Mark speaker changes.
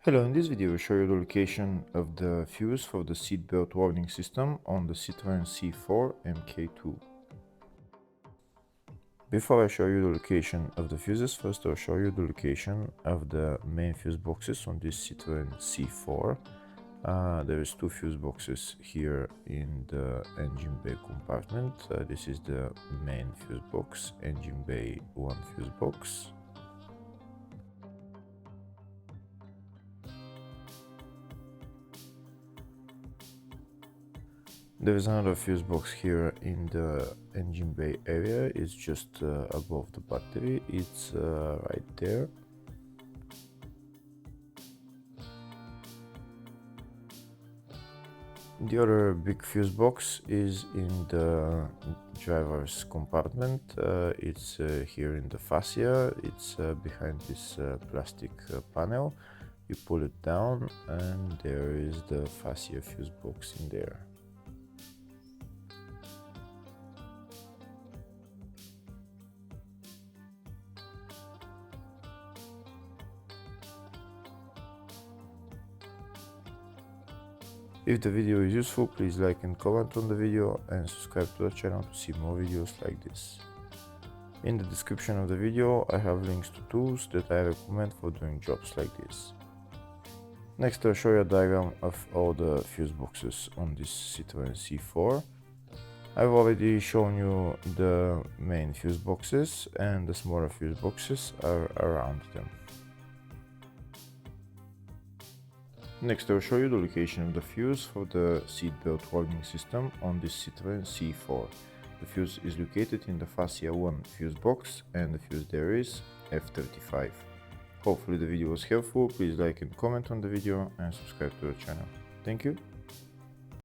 Speaker 1: Hello, in this video I will show you the location of the fuse for the seatbelt warning system on the Citroen C4 MK2. Before I show you the location of the fuses, first I'll show you the location of the main fuse boxes on this Citroen C4. There is two fuse boxes here in the engine bay compartment. This is the main fuse box, engine bay 1 fuse box. There is another fuse box here in the engine bay area. It's just above the battery. It's right there. The other big fuse box is in the driver's compartment. It's here in the fascia. It's behind this plastic panel. You pull it down and there is the fascia fuse box in there. If the video is useful, please like and comment on the video and subscribe to the channel to see more videos like this. In the description of the video I have links to tools that I recommend for doing jobs like this. Next I'll show you a diagram of all the fuse boxes on this Citroen C4. I've already shown you the main fuse boxes and the smaller fuse boxes are around them. Next I'll show you the location of the fuse for the seatbelt warning system on this Citroen C4. The fuse is located in the fascia 1 fuse box and the fuse there is F35. Hopefully the video was helpful. Please like and comment on the video and subscribe to the channel. Thank you.